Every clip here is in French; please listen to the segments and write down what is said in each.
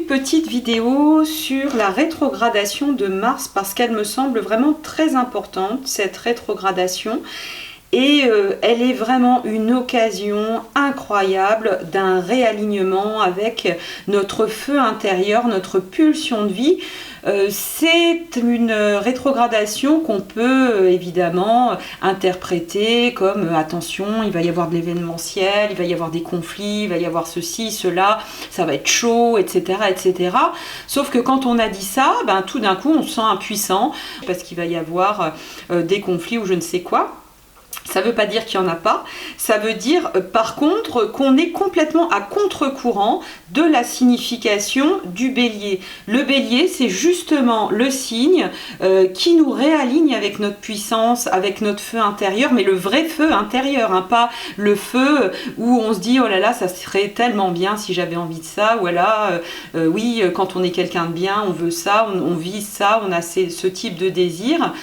petite vidéo sur la rétrogradation de Mars parce qu'elle me semble vraiment très importante, cette rétrogradation. Et elle est vraiment une occasion incroyable d'un réalignement avec notre feu intérieur, notre pulsion de vie. C'est une rétrogradation qu'on peut évidemment interpréter comme attention, il va y avoir de l'événementiel, il va y avoir des conflits, il va y avoir ceci, cela, ça va être chaud, etc., etc. Sauf que quand on a dit ça, tout d'un coup on se sent impuissant parce qu'il va y avoir des conflits ou je ne sais quoi. Ça ne veut pas dire qu'il n'y en a pas, ça veut dire par contre qu'on est complètement à contre-courant de la signification du bélier. Le bélier, c'est justement le signe qui nous réaligne avec notre puissance, avec notre feu intérieur, mais le vrai feu intérieur, pas le feu où on se dit oh là là, ça serait tellement bien si j'avais envie de ça, voilà, oui, quand on est quelqu'un de bien, on veut ça, on vise ça, on a ce type de désir.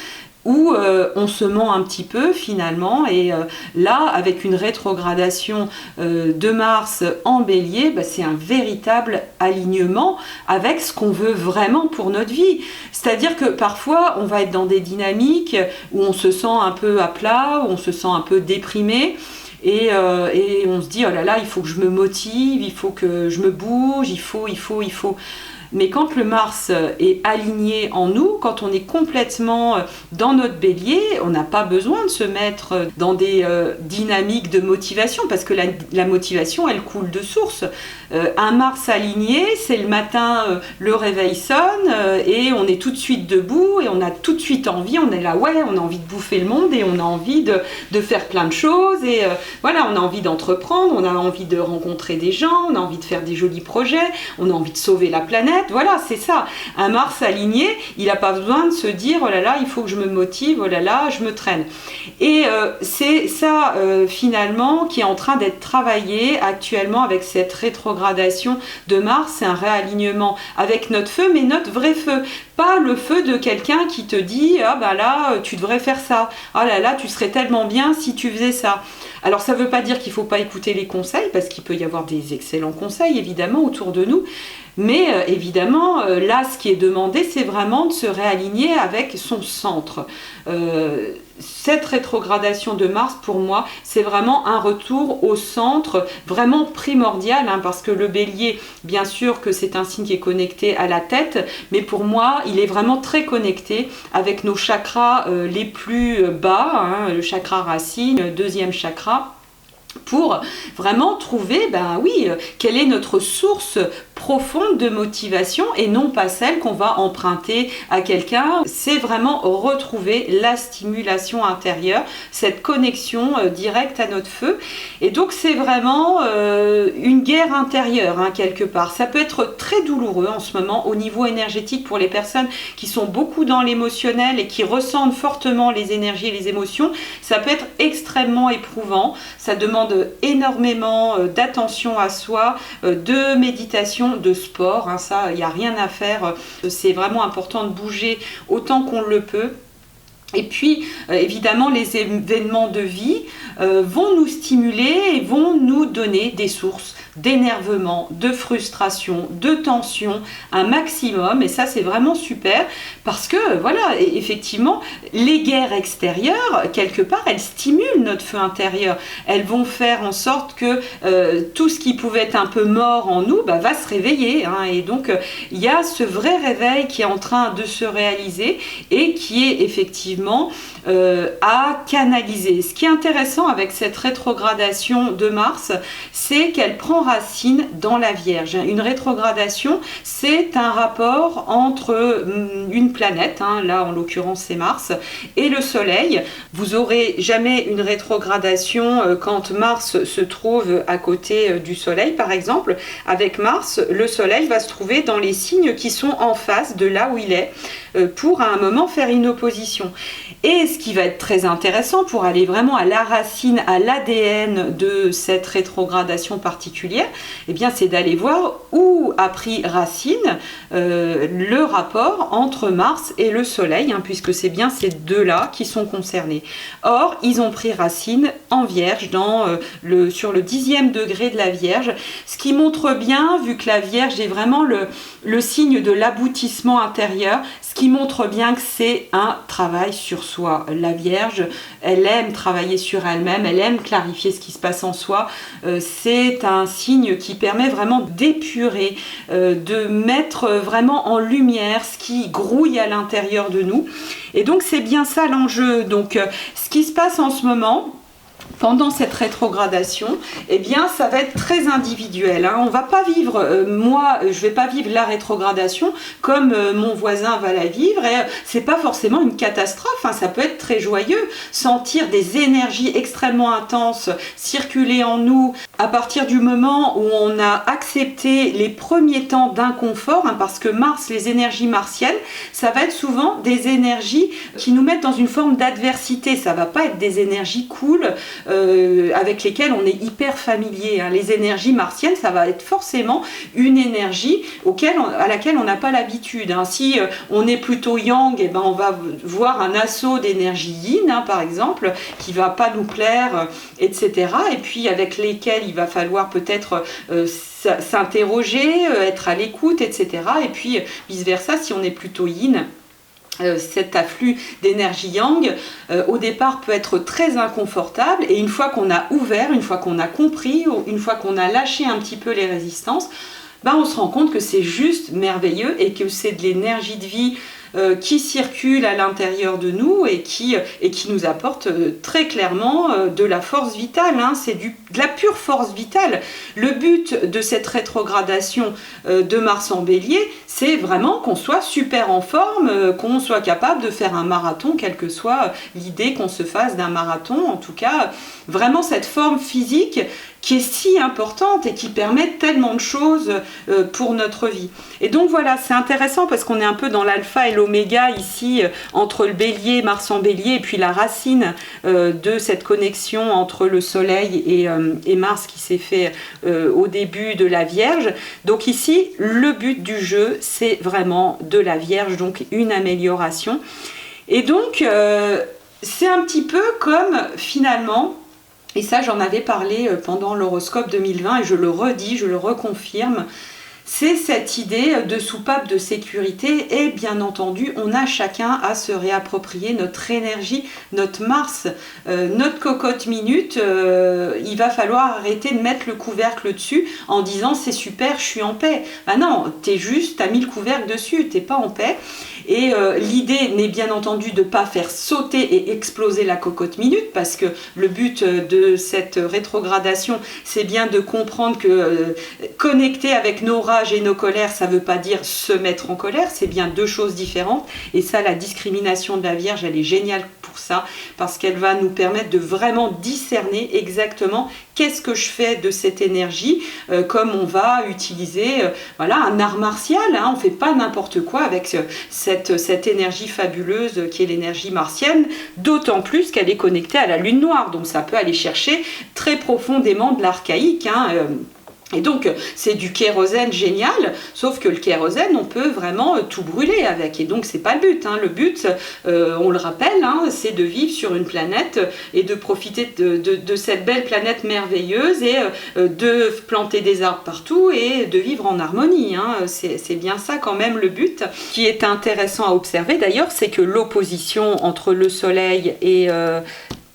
Où on se ment un petit peu finalement et là avec une rétrogradation de Mars en bélier, c'est un véritable alignement avec ce qu'on veut vraiment pour notre vie. C'est-à-dire que parfois on va être dans des dynamiques où on se sent un peu à plat, où on se sent un peu déprimé. Et on se dit oh là là, il faut que je me motive, il faut que je me bouge, il faut. Mais quand le Mars est aligné en nous, quand on est complètement dans notre bélier, on n'a pas besoin de se mettre dans des dynamiques de motivation parce que la motivation, elle coule de source. Un Mars aligné, c'est le matin, le réveil sonne et on est tout de suite debout et on a tout de suite envie, on est là, ouais, on a envie de bouffer le monde et on a envie de faire plein de choses et voilà, on a envie d'entreprendre, on a envie de rencontrer des gens, on a envie de faire des jolis projets, on a envie de sauver la planète. Voilà, c'est ça. Un Mars aligné, il n'a pas besoin de se dire oh là là, il faut que je me motive, oh là là, je me traîne. Et c'est ça finalement qui est en train d'être travaillé actuellement avec cette rétrogradation de Mars. C'est un réalignement avec notre feu, mais notre vrai feu. Pas le feu de quelqu'un qui te dit ah là, tu devrais faire ça. Ah là là, tu serais tellement bien si tu faisais ça. Alors ça ne veut pas dire qu'il ne faut pas écouter les conseils, parce qu'il peut y avoir des excellents conseils évidemment autour de nous. Mais évidemment, là, ce qui est demandé, c'est vraiment de se réaligner avec son centre. Cette rétrogradation de Mars, pour moi, c'est vraiment un retour au centre, vraiment primordial, parce que le bélier, bien sûr que c'est un signe qui est connecté à la tête, mais pour moi, il est vraiment très connecté avec nos chakras les plus bas, le chakra racine, le deuxième chakra, pour vraiment trouver, quelle est notre source profonde de motivation et non pas celle qu'on va emprunter à quelqu'un. C'est vraiment retrouver la stimulation intérieure, cette connexion directe à notre feu. Et donc c'est vraiment une guerre intérieure quelque part. Ça peut être très douloureux en ce moment au niveau énergétique pour les personnes qui sont beaucoup dans l'émotionnel et qui ressentent fortement les énergies et les émotions. Ça peut être extrêmement éprouvant. Ça demande énormément d'attention à soi, de méditation, de sport, ça, il n'y a rien à faire, c'est vraiment important de bouger autant qu'on le peut. Et puis, évidemment, les événements de vie vont nous stimuler et vont nous donner des sources d'énervement, de frustration, de tension, un maximum. Et ça, c'est vraiment super parce que, voilà, effectivement, les guerres extérieures, quelque part, elles stimulent notre feu intérieur. Elles vont faire en sorte que tout ce qui pouvait être un peu mort en nous va se réveiller. Et donc, il y a ce vrai réveil qui est en train de se réaliser et qui est effectivement à canaliser. Ce qui est intéressant avec cette rétrogradation de Mars, c'est qu'elle prend racine dans la Vierge. Une rétrogradation, c'est un rapport entre une planète, là en l'occurrence c'est Mars, et le Soleil. Vous aurez jamais une rétrogradation quand Mars se trouve à côté du Soleil, par exemple. Avec Mars, le Soleil va se trouver dans les signes qui sont en face de là où il est. pour à un moment faire une opposition. Et ce qui va être très intéressant pour aller vraiment à la racine, à l'ADN de cette rétrogradation particulière, eh bien c'est d'aller voir où a pris racine le rapport entre Mars et le Soleil, hein, puisque c'est bien ces deux-là qui sont concernés. Or, ils ont pris racine en Vierge, sur le 10e degré de la Vierge, ce qui montre bien, vu que la Vierge est vraiment le signe de l'aboutissement intérieur, ce qui montre bien que c'est un travail sur soi. La Vierge, elle aime travailler sur elle-même, elle aime clarifier ce qui se passe en soi. C'est un signe qui permet vraiment d'épurer, de mettre vraiment en lumière ce qui grouille à l'intérieur de nous. Et donc c'est bien ça l'enjeu. Donc ce qui se passe en ce moment, pendant cette rétrogradation, eh bien, ça va être très individuel. Hein. On va pas vivre, je vais pas vivre la rétrogradation comme mon voisin va la vivre. Et c'est pas forcément une catastrophe. Hein. Ça peut être très joyeux, sentir des énergies extrêmement intenses circuler en nous à partir du moment où on a accepté les premiers temps d'inconfort. Hein, parce que Mars, les énergies martiennes, ça va être souvent des énergies qui nous mettent dans une forme d'adversité. Ça va pas être des énergies cool. Avec lesquelles on est hyper familier. Hein. Les énergies martiennes, ça va être forcément une énergie à laquelle on n'a pas l'habitude. Hein. Si on est plutôt yang, eh ben, on va voir un assaut d'énergie yin, hein, par exemple, qui ne va pas nous plaire, etc. Et puis avec lesquels il va falloir peut-être s'interroger, être à l'écoute, etc. Et puis vice-versa, si on est plutôt yin, cet afflux d'énergie yang au départ peut être très inconfortable, et une fois qu'on a ouvert, une fois qu'on a compris, une fois qu'on a lâché un petit peu les résistances, on se rend compte que c'est juste merveilleux et que c'est de l'énergie de vie qui circule à l'intérieur de nous et qui nous apporte très clairement de la force vitale. Hein. C'est de la pure force vitale. Le but de cette rétrogradation de Mars en Bélier, c'est vraiment qu'on soit super en forme, qu'on soit capable de faire un marathon, quelle que soit l'idée qu'on se fasse d'un marathon. En tout cas, vraiment cette forme physique qui est si importante et qui permet tellement de choses pour notre vie. Et donc voilà, c'est intéressant parce qu'on est un peu dans l'alpha et l'oméga ici, entre le bélier, Mars en bélier, et puis la racine de cette connexion entre le soleil et Mars qui s'est fait au début de la Vierge. Donc ici, le but du jeu, c'est vraiment de la Vierge, donc une amélioration. Et donc, c'est un petit peu comme finalement... Et ça, j'en avais parlé pendant l'horoscope 2020 et je le redis, je le reconfirme. C'est cette idée de soupape de sécurité et bien entendu, on a chacun à se réapproprier notre énergie, notre Mars, notre cocotte minute. Il va falloir arrêter de mettre le couvercle dessus en disant c'est super, je suis en paix. Ah non, t'as mis le couvercle dessus, t'es pas en paix. Et l'idée n'est bien entendu de ne pas faire sauter et exploser la cocotte minute, parce que le but de cette rétrogradation, c'est bien de comprendre que connecter avec nos rages et nos colères, ça ne veut pas dire se mettre en colère, c'est bien deux choses différentes. Et ça, la discrimination de la Vierge, elle est géniale pour ça, parce qu'elle va nous permettre de vraiment discerner exactement qu'est-ce que je fais de cette énergie, comme on va utiliser un art martial. Hein, on ne fait pas n'importe quoi avec cette énergie fabuleuse qui est l'énergie martienne, d'autant plus qu'elle est connectée à la lune noire. Donc ça peut aller chercher très profondément de l'archaïque. Hein, et donc c'est du kérosène génial, sauf que le kérosène on peut vraiment tout brûler avec, et donc c'est pas le but. Hein. Le but, on le rappelle, hein, c'est de vivre sur une planète et de profiter de cette belle planète merveilleuse et de planter des arbres partout et de vivre en harmonie. Hein. C'est bien ça quand même le but. Ce qui est intéressant à observer d'ailleurs, c'est que l'opposition entre le Soleil et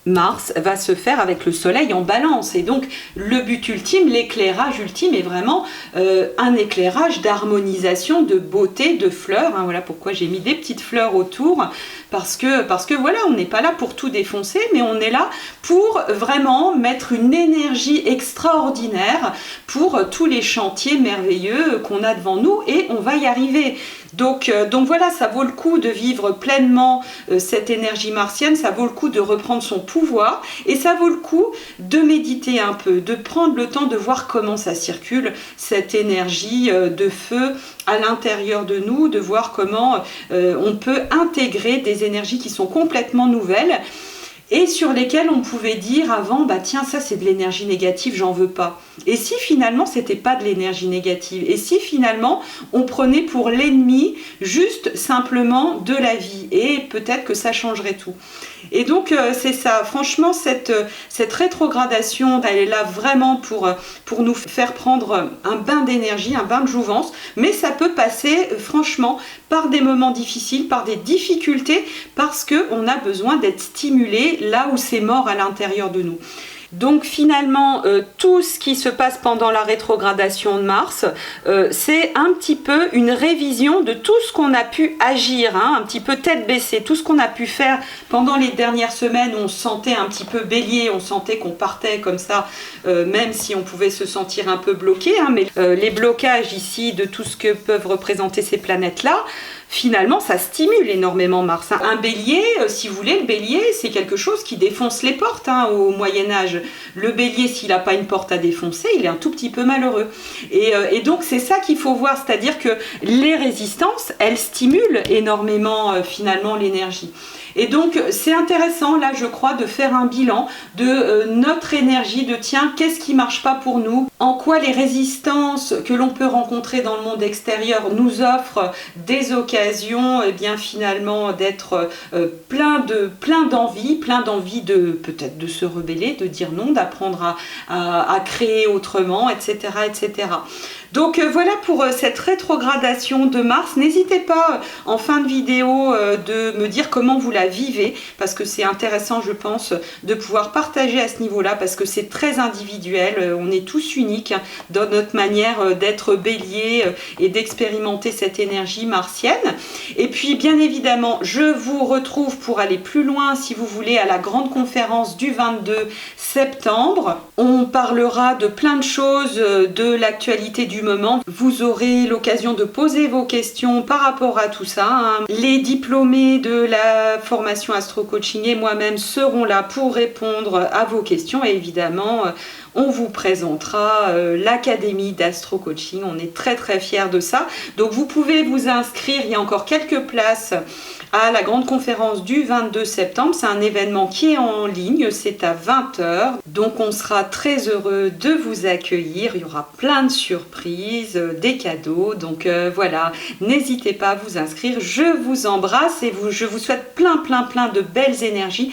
Mars va se faire avec le soleil en balance, et donc le but ultime, l'éclairage ultime est vraiment un éclairage d'harmonisation, de beauté, de fleurs. Hein, voilà pourquoi j'ai mis des petites fleurs autour, parce que voilà, on n'est pas là pour tout défoncer, mais on est là pour vraiment mettre une énergie extraordinaire pour tous les chantiers merveilleux qu'on a devant nous, et on va y arriver. Donc voilà, ça vaut le coup de vivre pleinement cette énergie martienne, ça vaut le coup de reprendre son pouvoir et ça vaut le coup de méditer un peu, de prendre le temps de voir comment ça circule, cette énergie de feu à l'intérieur de nous, de voir comment on peut intégrer des énergies qui sont complètement nouvelles et sur lesquelles on pouvait dire avant, bah tiens, ça c'est de l'énergie négative, j'en veux pas. Et si finalement c'était pas de l'énergie négative, et si finalement on prenait pour l'ennemi juste simplement de la vie, et peut-être que ça changerait tout. Et donc c'est ça, franchement cette rétrogradation, elle est là vraiment pour nous faire prendre un bain d'énergie, un bain de jouvence, mais ça peut passer franchement par des moments difficiles, par des difficultés, parce qu'on a besoin d'être stimulé là où c'est mort à l'intérieur de nous. Donc finalement, tout ce qui se passe pendant la rétrogradation de Mars, c'est un petit peu une révision de tout ce qu'on a pu agir, un petit peu tête baissée, tout ce qu'on a pu faire pendant les dernières semaines où on se sentait un petit peu bélier, on sentait qu'on partait comme ça, même si on pouvait se sentir un peu bloqué, mais les blocages ici de tout ce que peuvent représenter ces planètes-là, finalement, ça stimule énormément Mars. Un bélier, si vous voulez, le bélier, c'est quelque chose qui défonce les portes au Moyen-Âge. Le bélier, s'il n'a pas une porte à défoncer, il est un tout petit peu malheureux. Et donc, c'est ça qu'il faut voir, c'est-à-dire que les résistances, elles stimulent énormément, finalement, l'énergie. Et donc, c'est intéressant, là, je crois, de faire un bilan de notre énergie, de tiens, qu'est-ce qui ne marche pas pour nous? En quoi les résistances que l'on peut rencontrer dans le monde extérieur nous offrent des occasions, et bien finalement, d'être plein d'envie de peut-être de se rebeller, de dire non, d'apprendre à créer autrement, etc., etc. Donc voilà pour cette rétrogradation de Mars. N'hésitez pas en fin de vidéo de me dire comment vous la vivez, parce que c'est intéressant, je pense, de pouvoir partager à ce niveau-là, parce que c'est très individuel, on est tous uniques dans notre manière d'être bélier et d'expérimenter cette énergie martienne. Et puis bien évidemment, je vous retrouve pour aller plus loin, si vous voulez, à la grande conférence du 22 septembre. On parlera de plein de choses, de l'actualité du moment. Vous aurez l'occasion de poser vos questions par rapport à tout ça. Les diplômés de la formation Astro Coaching et moi-même serons là pour répondre à vos questions. Et évidemment, on vous présentera l'Académie d'Astro Coaching. On est très très fiers de ça. Donc vous pouvez vous inscrire, il y a encore quelques places à la grande conférence du 22 septembre. C'est un événement qui est en ligne, c'est à 20h. Donc on sera très heureux de vous accueillir. Il y aura plein de surprises, des cadeaux. Donc voilà, n'hésitez pas à vous inscrire. Je vous embrasse et je vous souhaite plein de belles énergies.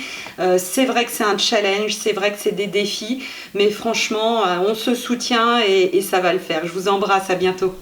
C'est vrai que c'est un challenge, c'est vrai que c'est des défis, mais franchement, on se soutient et ça va le faire. Je vous embrasse, à bientôt.